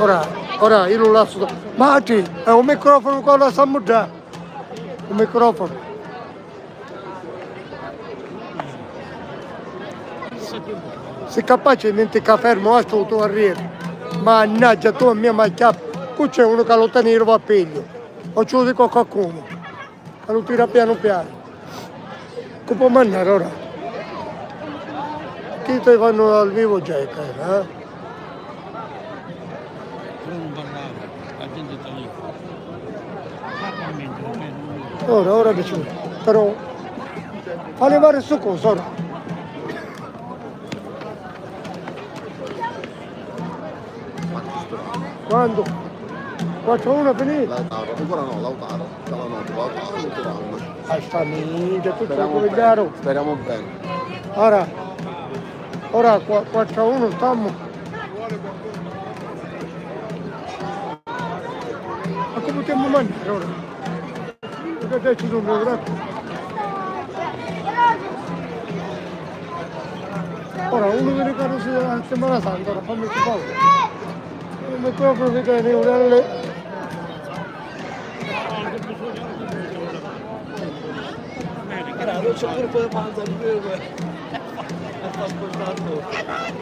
ora io lo lascio. Mati, è un microfono con la samudra. Un microfono. Se capace niente che fermo a sto tuo arriere. Mannaggia tu mia macchia. Qui c'è uno che lo tiene va a piglio. O ci dico qualcuno. Che lo tira piano piano. Che può mandare ora? Chi te vanno al vivo già, eh? La gente sta lì. Ora vicino. Però fa levare su cosa ora. Quando? 4-1 finito? Lautaro, ancora no, Lautaro. Stava notte, Lautaro non tiranno. Sta minchia, tutto come Speriamo bene. Ora 4-1 stiamo. Ma come possiamo mangiare ora? Perché te ci sono lavorato? Ora uno viene che la settimana santa, ora fammi che paura. Il microfono che tiene un Non c'è colpo di panza di più. Sta ascoltando.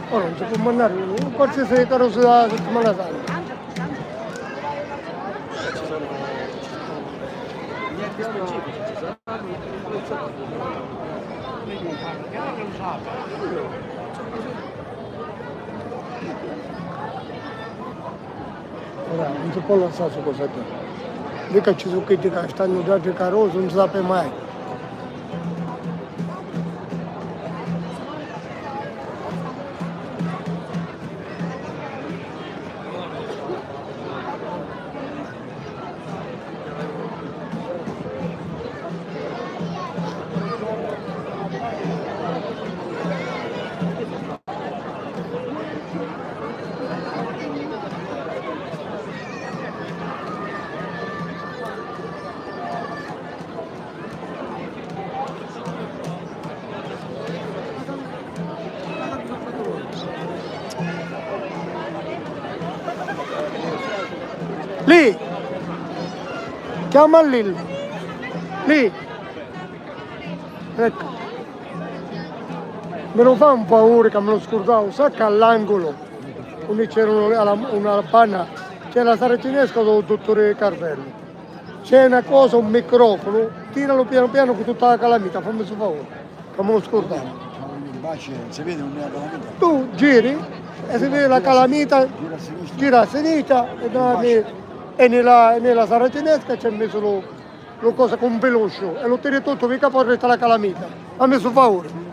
ora non si può mandare un qualsiasi carrozza della settimana santa. Niente specifici, ci sarà. Ora non si può lasciare su cosa te. Dica ci sono che stanno dati carrozze, non si sa mai. Lì! Chiama lì! Lì! Ecco. Me lo fa un paura che me lo scordavo, sa che all'angolo, dove c'era una panna, c'è la saracinesca del dottore Carvello. C'è una cosa, un microfono, tiralo piano piano con tutta la calamita, fammi su favore, che me lo scordavo. Si vede un calamita. Tu giri e si vede la calamita, gira a sinistra e nella saracinesca c'è messo lo cosa con un peloscio e lo tiri tutto, mica poi resta la calamita. Ha messo favore.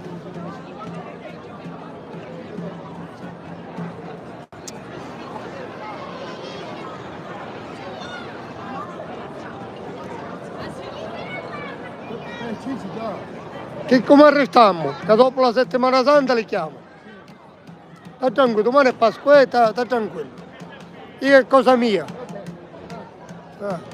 Che come arrestammo? Che dopo la settimana santa li chiamo. Sta tranquillo, domani è Pasquetta, sta tranquillo. Io è cosa mia. Ah.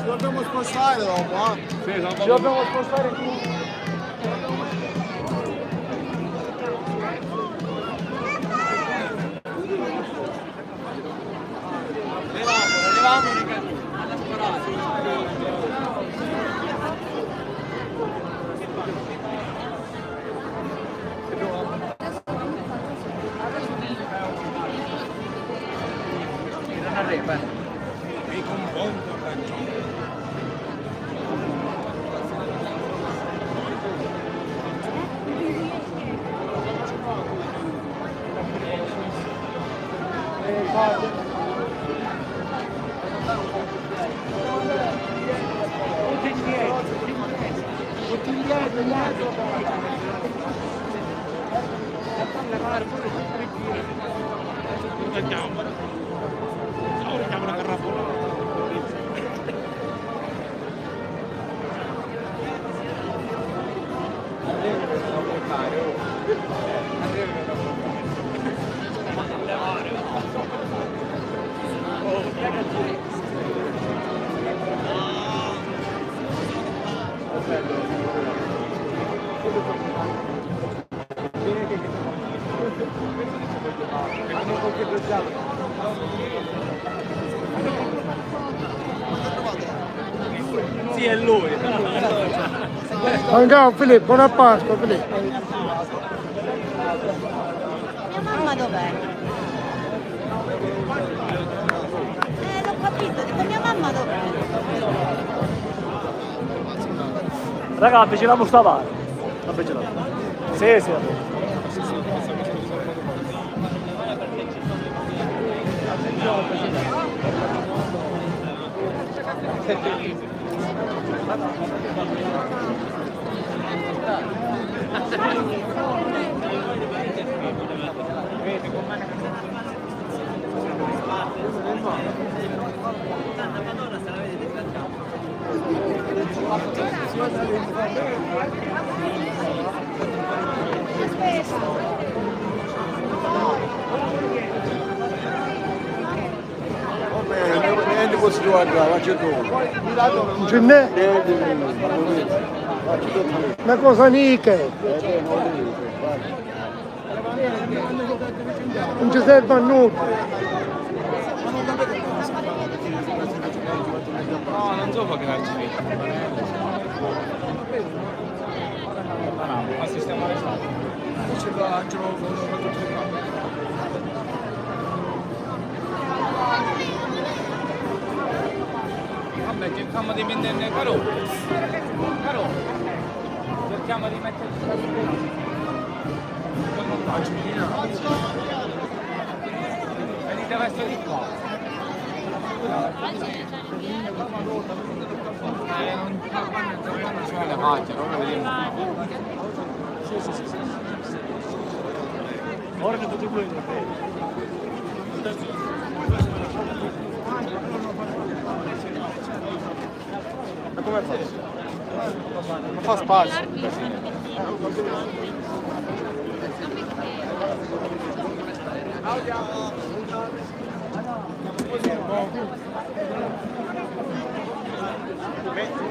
Ci dobbiamo spostare dopo, Ci dobbiamo spostare qui. Sì, è lui. Andiamo Filippo, buona Pasqua Filippo. Mia mamma dov'è? L'ho capito, dico mia mamma dov'è? Raga, avviciniamo sta parte. Avviciniamo. Sì, sì. Niente posso guardare, faccio tutto. Non ce n'è? Una cosa niche. Non ci serve a nulla. No, non so fare grazie. Ma sistemare stato. Ce l'ho tutte le camere. Vabbè, cerchiamo di venderne caro. Caro. Cerchiamo di mettere non faccio venite verso di qua. Non c'è le macchine, non lo vediamo. Sì. Ora ne tutti quelli. Ma come fa? Non fa spazio.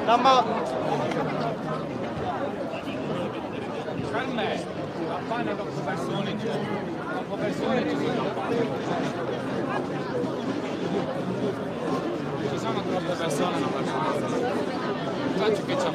Mamma! Carme, la pane troppo persone, troppo persone ci sono troppe persone, non faccio che ci ha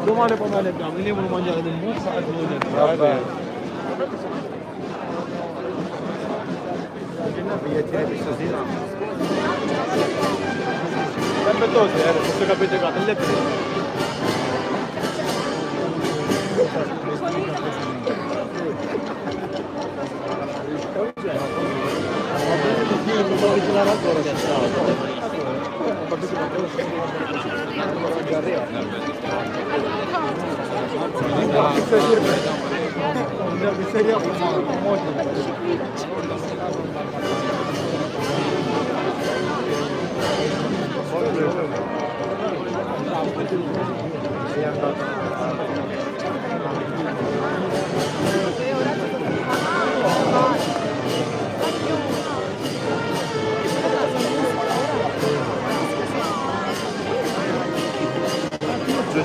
Domani pomeriggio abbiamo, venivano a mangiare del buco e sempre così, questo capite qua, le prime.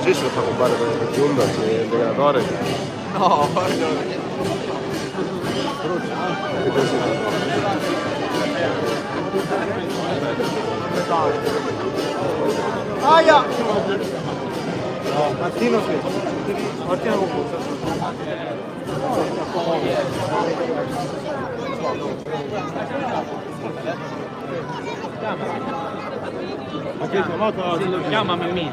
Gesù lo fa comprare per il giorno, c'è il regalatore. No, Aia! Martino sì. Martino con forza. Ma che chiamato? Chiamami a me.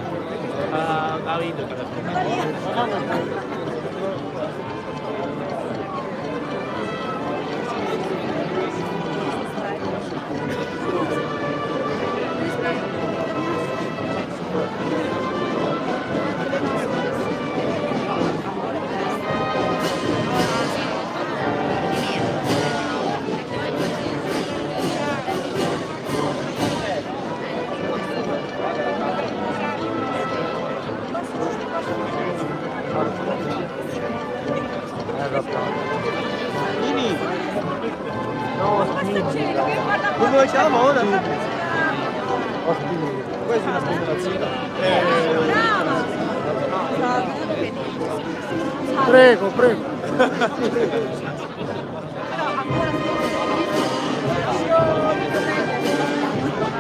A video. Dove c'è la moda? Questa è una speculazione. Prego, prego.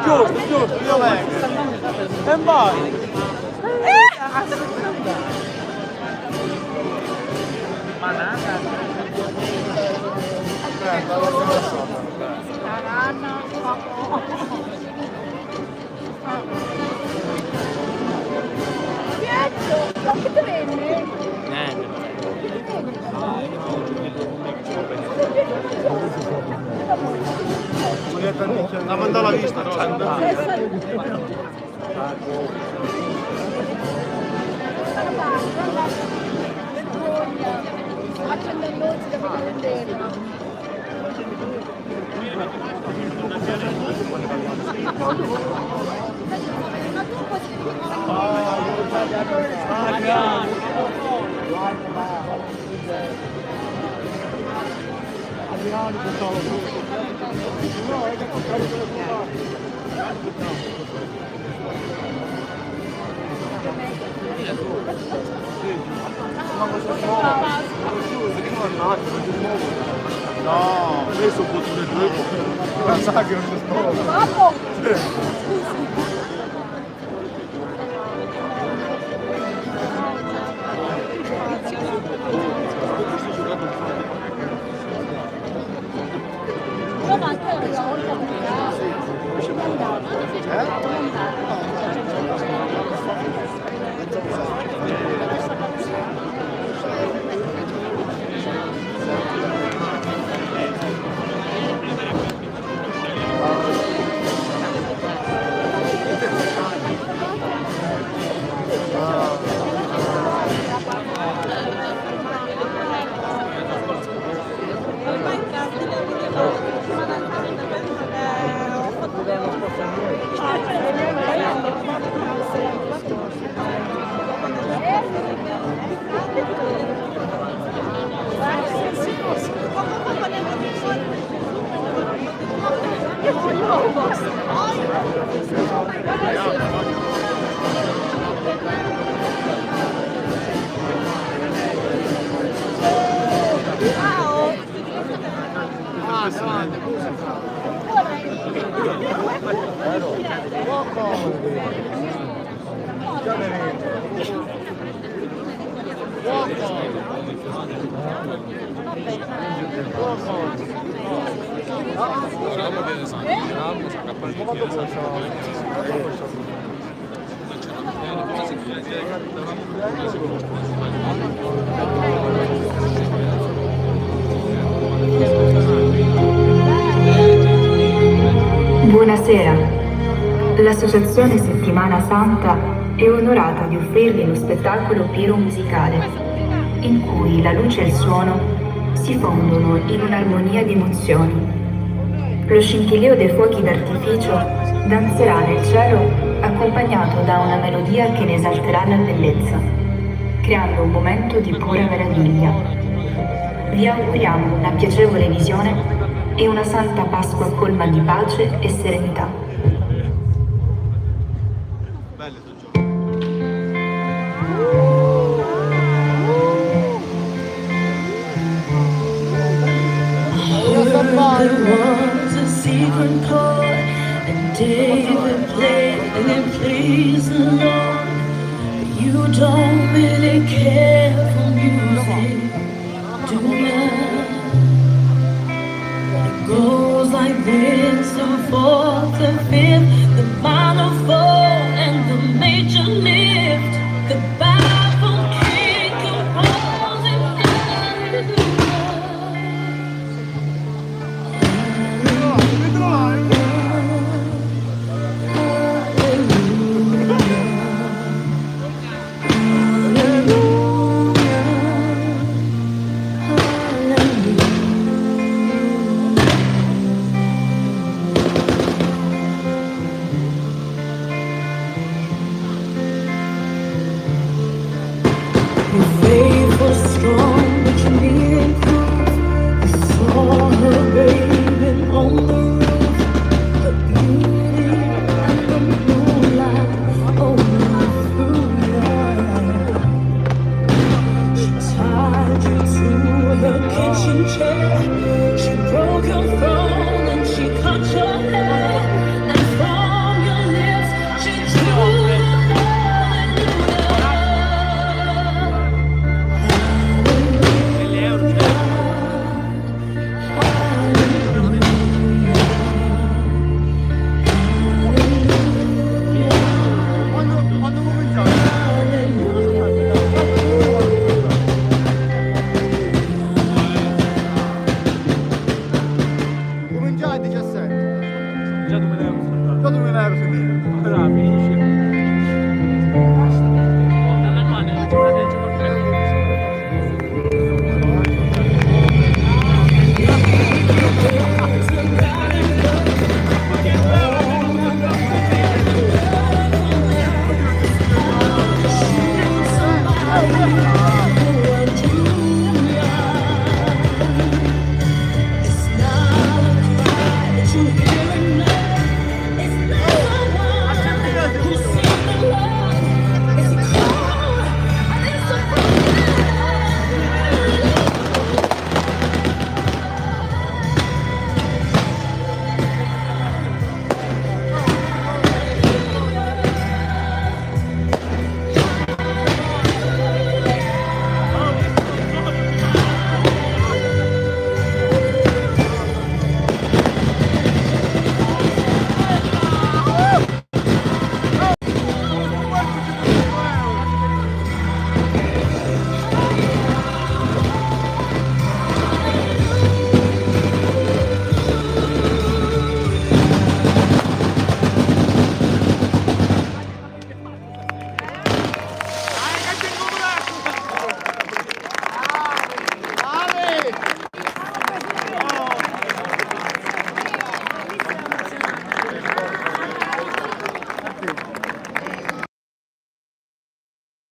Giusto, io vengo. E vai. La mandò la vista, no? No, adesso un po' di due, ma sa che non si sposta. Buonasera. L'associazione Settimana Santa è onorata di offrirvi uno spettacolo piromusicale in cui la luce e il suono si fondono in un'armonia di emozioni. Lo scintillio dei fuochi d'artificio danzerà nel cielo accompagnato da una melodia che ne esalterà la bellezza, creando un momento di pura meraviglia. Vi auguriamo una piacevole visione e una santa Pasqua colma di pace e serenità. Was a secret chord, and David played, and it pleased the Lord. You don't really care for music, do you? It goes like this, the fourth, the fifth, the minor fall, and the major lift. The baffled king composing Your faith was strong, but you needed proof. You saw her bathing on the roof, the beauty and the moonlight overthrew you. She tied you to her kitchen chair. She broke your throne.